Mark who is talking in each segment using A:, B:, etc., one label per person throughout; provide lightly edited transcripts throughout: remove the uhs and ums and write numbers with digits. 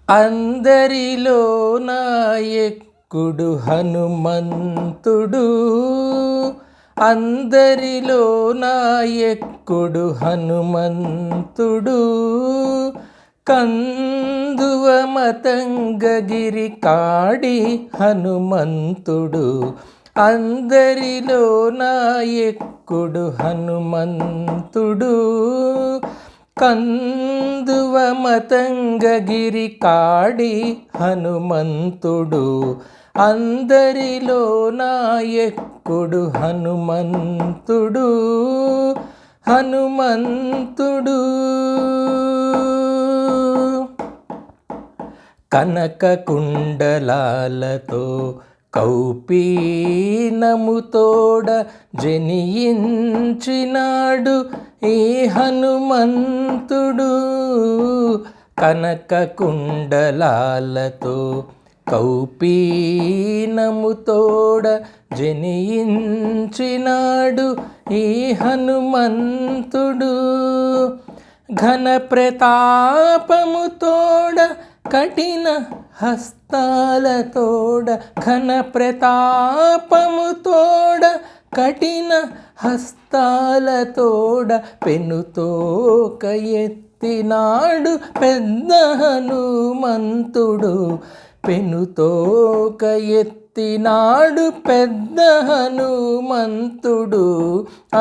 A: అందరిలో నాయకుడు హనుమంతుడు, అందరిలో నాయకుడు హనుమంతుడు. కందువ మతంగగిరి కాడి హనుమంతుడు, అందరిలో నాయకుడు హనుమంతుడు. కందువ మతంగగిరి కాడి హనుమంతుడు, అందరిలో నాయకుడు హనుమంతుడు. హనుమంతుడు కనక కుండలాలతో కౌపీనముతోడ జనియించినాడు ఈ హనుమంతుడు. కనక కుండలాలతో కౌపీనముతోడ జనియించినాడు ఈ హనుమంతుడు. ఘన ప్రతాపముతోడ కఠిన హస్తాలతోడ, ఘన ప్రతాపముతోడ కఠిన హస్తాలతోడ పెనుతోక ఎత్తినాడు పెద్ద హనుమంతుడు. పెనుతోక ఎత్తినాడు పెద్ద హనుమంతుడు,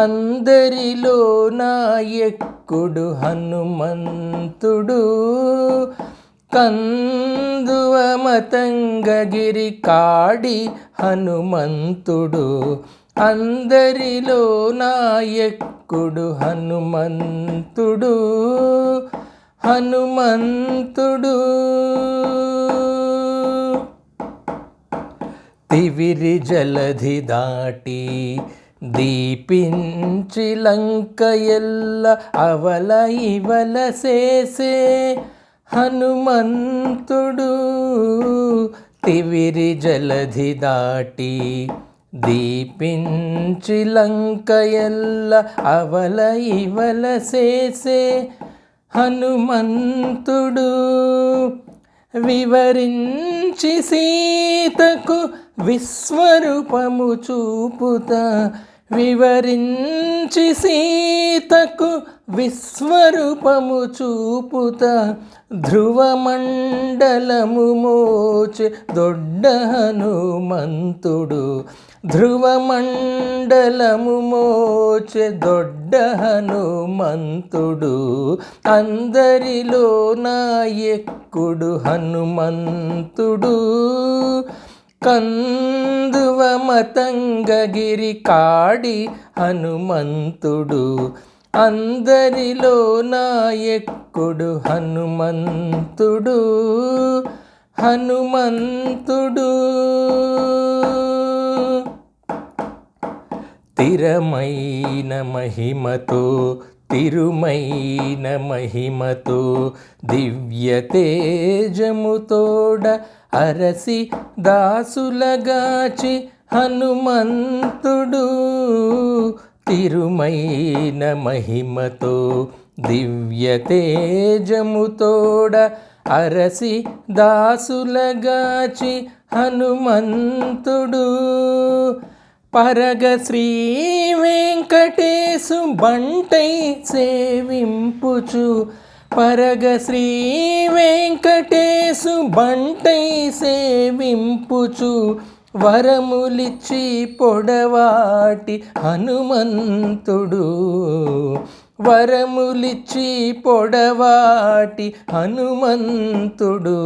A: అందరిలో నాయకుడు హనుమంతుడు. కందువ మతంగగిరి కాడి హనుమంతుడు, అందరిలో నాయకుడు హనుమంతుడు. హనుమంతుడు తివిరి జలధి దాటి దీపించి లంక ఎల్ల అవల ఇవల చేసే హనుమంతుడు. తివిరి జలధి దాటి దీపించి లంక ఎల్ల అవల ఇవల చేసే హనుమంతుడు. వివరించి సీతకు విశ్వరూపము చూపుతా, వివరించి సీతకు విశ్వరూపము చూపుతా, ధ్రువమండలము మోచె దొడ్డ హనుమంతుడు. ధ్రువమండలము మోచె దొడ్డ హనుమంతుడు, అందరిలో నాయకుడు హనుమంతుడు. కందువ మతంగగిరి కాడి హనుమంతుడు, అందరిలో నాయకుడు హనుమంతుడు. హనుమంతుడు తిరమైన మహిమతో, తిరుమైన మహిమతో, దివ్య తేజముతోడ అరసి దాసులగాచి హనుమంతుడు. తిరుమైన మహిమతో, దివ్య తేజముతోడ అరసి దాసులగాచి హనుమంతుడు. పరగ శ్రీ వెంకటేశు బంటై సేవింపుచు, పరగ శ్రీ వెంకటేశు బంటై సేవింపుచు, వరములిచ్చి పొడవాటి హనుమంతుడు. వరములిచ్చి పొడవాటి హనుమంతుడు,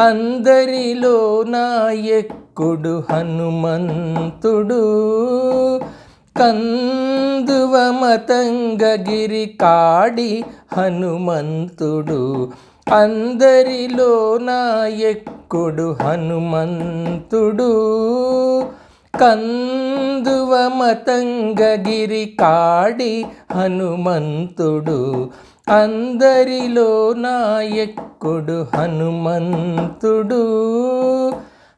A: అందరిలో నాయకుడు హనుమంతుడు. కందువ మతంగగిరి కాడి హనుమంతుడు, అందరిలో నాయకుడు హనుమంతుడు. కందువ మతంగగిరి కాడి హనుమంతుడు, అందరిలో నాయకుడు హనుమంతుడు.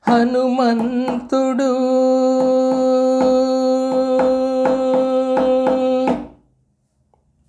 A: హనుమంతుడు